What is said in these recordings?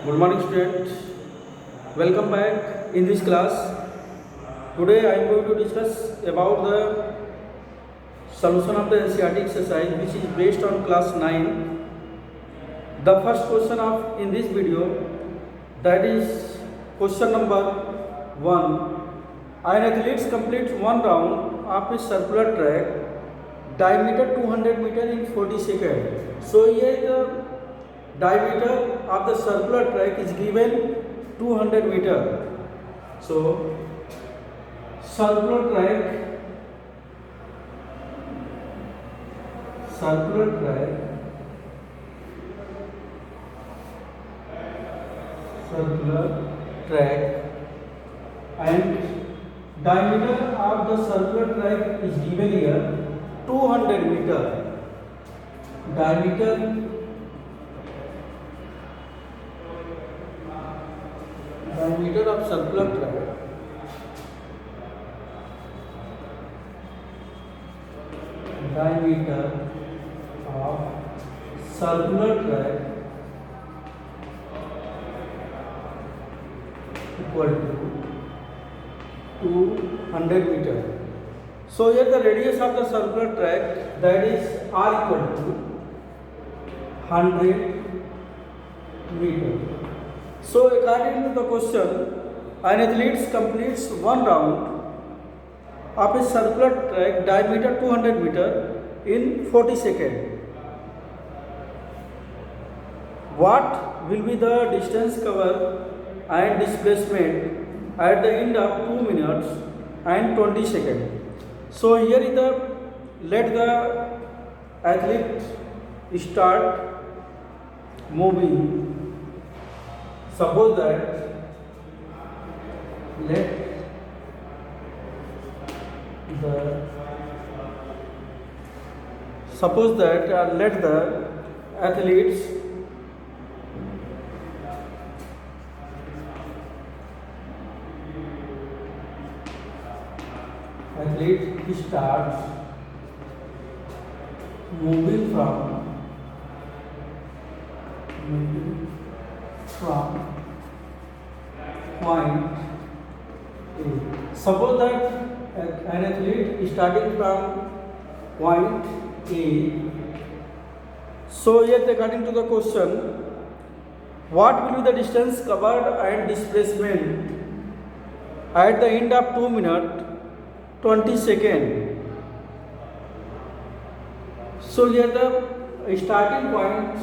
Good morning, students. Welcome back in this class. Today I am going to discuss about the solution of the NCERT exercise, which is based on class 9. The first question of in this video, that is question number 1. An athlete completes one round of a circular track diameter 200 meter in 40 seconds. So here the diameter of the circular track is given 200 meter. So circular track and diameter of the circular track is given here 200 meter. Diameter of circular track equal to 200 meter. So here the radius of the circular track, that is r equal to 100 meter. So according to the question, an athlete completes one round of a circular track diameter 200 meter in 40 seconds. What will be the distance covered and displacement at the end of 2 minutes and 20 seconds? So here is let the athlete start moving. Suppose that let the athletes starts moving from point A. Suppose that an athlete is starting from point A. So yet according to the question, what will be the distance covered and displacement at the end of 2 minutes 20 seconds? So here the starting point,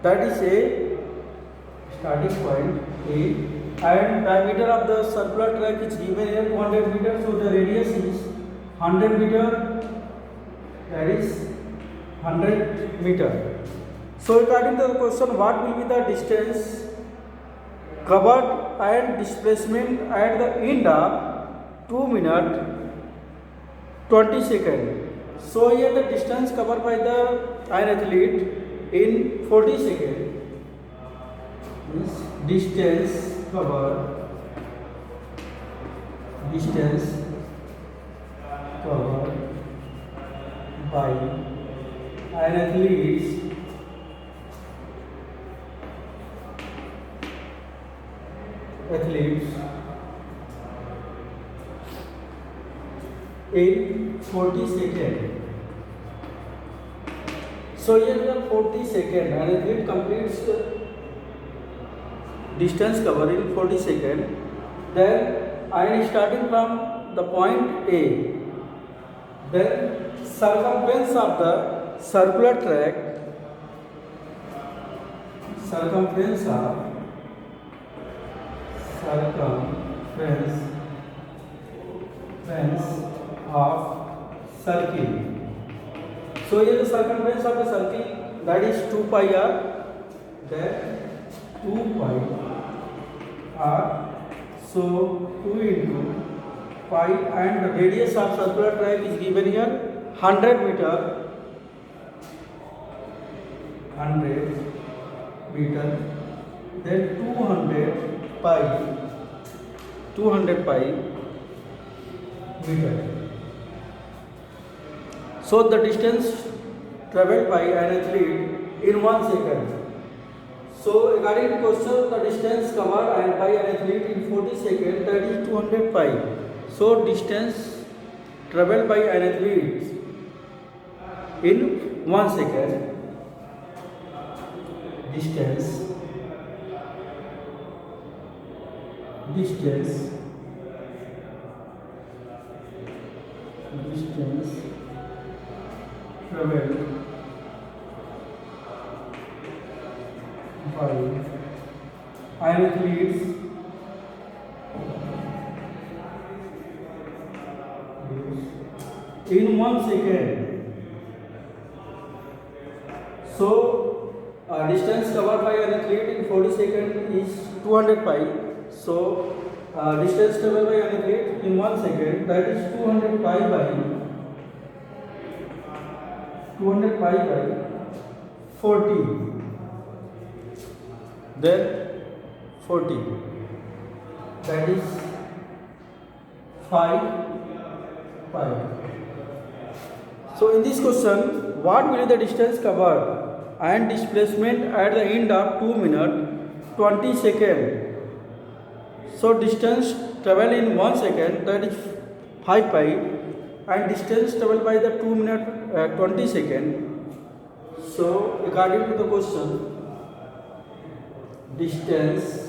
that is A, and diameter of the circular track is given here 200 meter. So the radius is 100 meter, that is 100 meter. So according to the question, what will be the distance covered and displacement at the end of 2 minutes 20 seconds? So here the distance covered by an athlete in 40 seconds is distance covered by an athlete in 40 seconds. So here the 40 seconds, an athlete completes distance covered in 40 seconds. Then I am starting from the point A. Then circumference of the circular track, of circle. So here the circumference of the circle, that is 2 pi r. Then 2 pi r. So 2 into pi, and the radius of circular track is given here 100 meter. Then 200 pi meter. So the distance traveled by an athlete in 1 second. So according to question, the distance covered and by an athlete in 40 seconds, that is 200 pi. So distance traveled by an athlete in 1 second, distance traveled by an athlete in 1 second. So distance covered by an athlete in 40 seconds is 200 pi. So distance traveled by an athlete in 1 second, that is 200 pi by 40. Then 40, that is 5 pi. So in this question, what will be the distance covered and displacement at the end of 2 minutes 20 seconds? So distance traveled in 1 second, that is 5 pi, and distance traveled by the 2 minutes 20 seconds. So according to the question, distance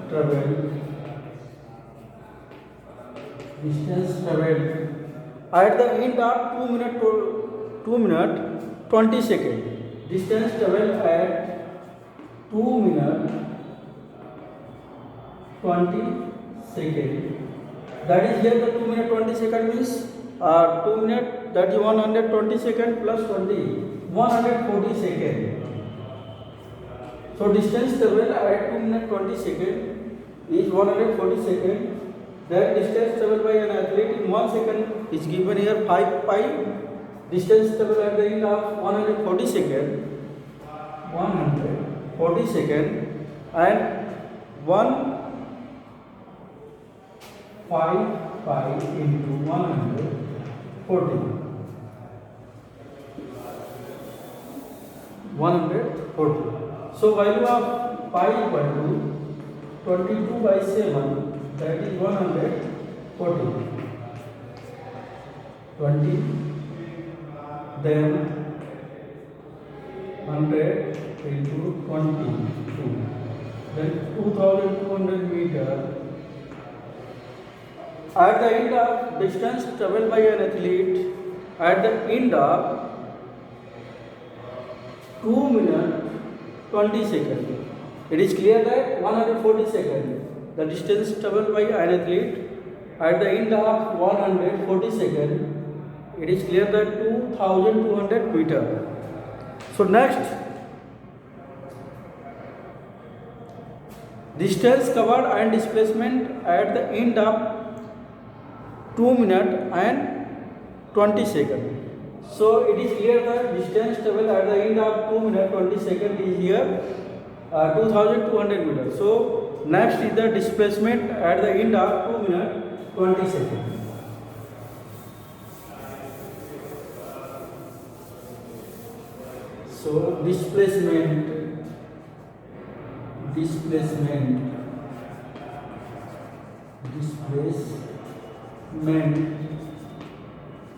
traveled at the end of 2 minutes 20 seconds. Distance traveled at 2 minutes 20 seconds. That is here the 2 minutes 20 seconds means 2 minutes, that is 120 seconds plus 20, 140 seconds. So distance traveled at 2 minutes 20 seconds is 140 seconds. Then distance traveled by an athlete in 1 second is given here 5 pi. Distance traveled at the end of 140 seconds, and 5 pi into 140. So value of pi equal to 22 by 7, that is 140. 20, then 100 into 22, then 2200 meter. At the end of distance traveled by an athlete at the end of 2 minutes 20 seconds. It is clear that 140 seconds. The distance traveled by an athlete at the end of 140 seconds. It is clear that 2200 meter. So next, distance covered and displacement at the end of 2 minutes and 20 seconds. So it is clear that distance traveled at the end of 2 minutes 20 seconds is here 2200 meters. So next is the displacement at the end of 2 minutes 20 seconds. So displacement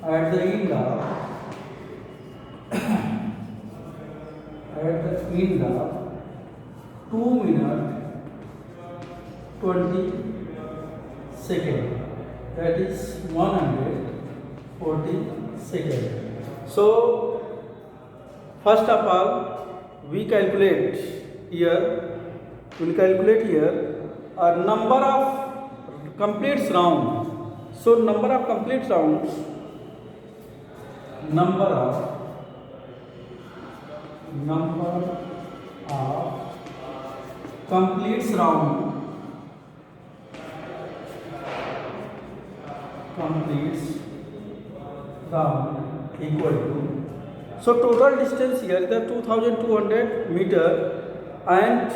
at the end of 2 minutes 20 seconds, that is 140 seconds. So first of all, we'll calculate here a number of complete rounds. So number of complete rounds, number of complete round equal to, so total distance here is the 2200 meter, and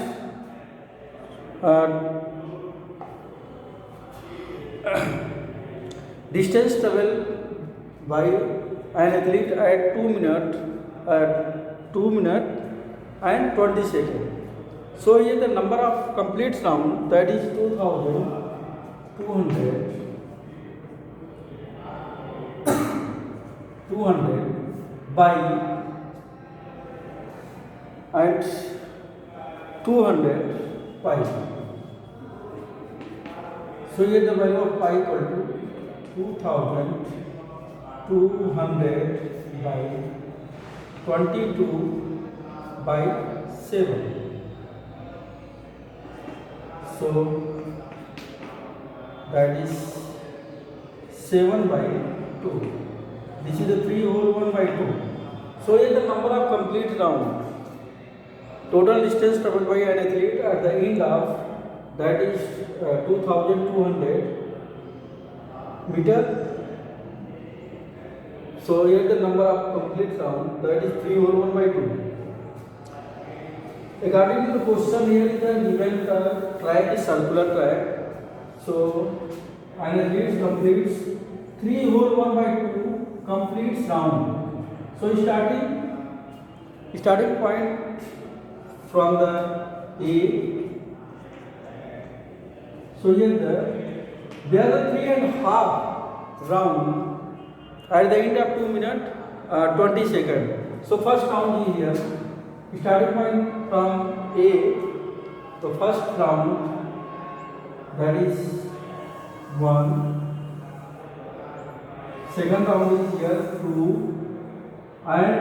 distance traveled by an athlete at 2 minutes and 20 seconds. So here the number of complete round, that is 200 by and 200 pi. So here the value of pi equal to 2200 by 22 by 7. So that is 7 by 2. This is the 3 whole 1 by 2. So here the number of complete round. Total distance traveled by an athlete at the end of, that is 2200 meter. So here the number of complete round, that is 3 whole 1 by 2. According to the question, here is the given track is circular track. So an athlete completes 3 whole 1 by 2 completes round. So starting point from the A. So here there are the 3.5 round at the end of 2 minutes 20 seconds. So first round is here. Starting point from A, the first round, that is 1. Second round is here 2, and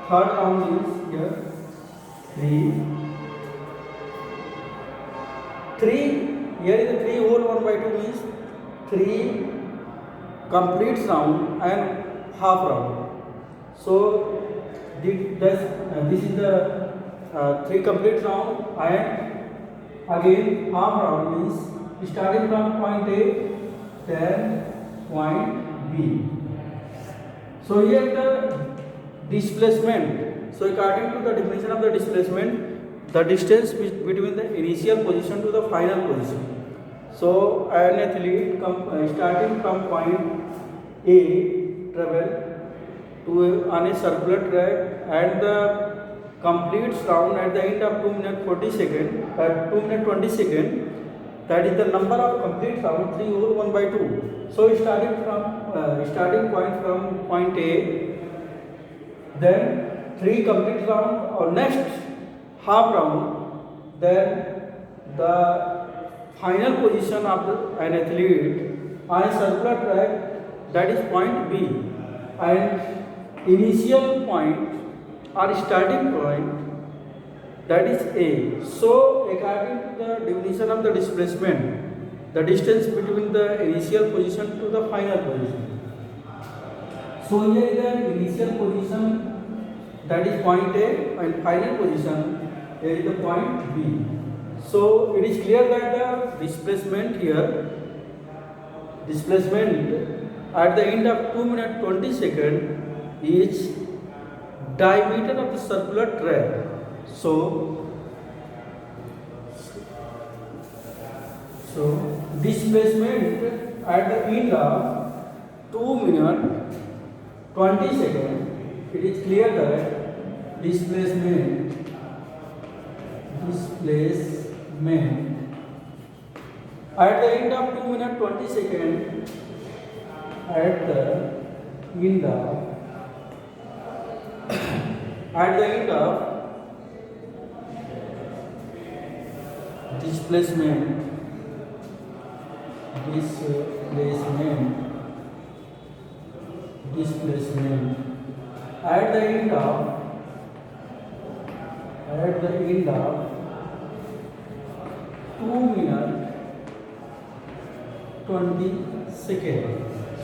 third round is here 3. Here is the 3 whole 1 by 2 means 3 complete round and half round. So this is the 3 complete round, and again half round means starting from point A then point B. So here the displacement. So according to the definition of the displacement, the distance between the initial position to the final position. So an athlete starting from point A travel on a circular track and the complete round at the end of 2 minutes 40 seconds, 2 minutes 20 seconds. That is the number of complete round 3 whole 1 by 2. So starting point from point A, then 3 complete round or next half round, then the final position of an athlete on a circular track, that is point B, and initial point or starting point, that is A. So according to the definition of the displacement, the distance between the initial position to the final position. So here is the initial position, that is point A, and final position, here is the point B. So it is clear that the displacement at the end of 2 minutes 20 seconds is diameter of the circular track. So displacement at the end of 2 minutes 20 seconds, it is clear that displacement at the end of 2 minutes 20 seconds, at the end of displacement at the end of 2 minutes 20 seconds.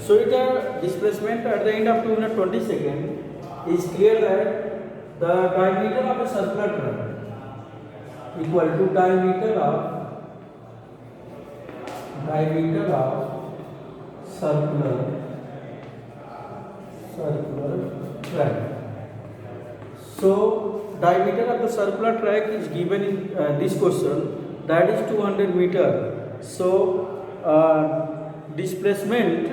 So the displacement at the end of 2 minutes 20 seconds is clear that the diameter of a circular track equal to diameter of circular track. So diameter of the circular track is given in this question, that is 200 meter. So displacement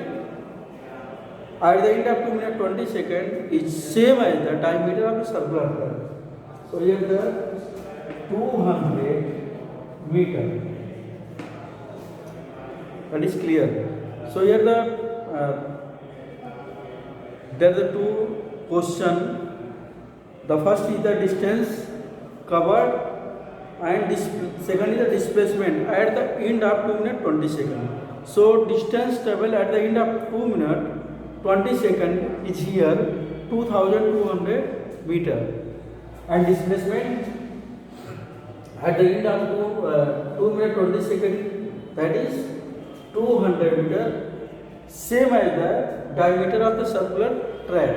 at the end of 2 minutes 20 seconds is same as the diameter of the circular track. So here the 200 meter. That is clear. So here there are the two question. The first is the distance covered and second is the displacement at the end of 2 minutes 20 seconds. So distance traveled at the end of 2 minutes 20 seconds is here 2200 meter, and displacement at the end of 2 minutes 20 seconds, that is 200 meter, same as the diameter of the circular track.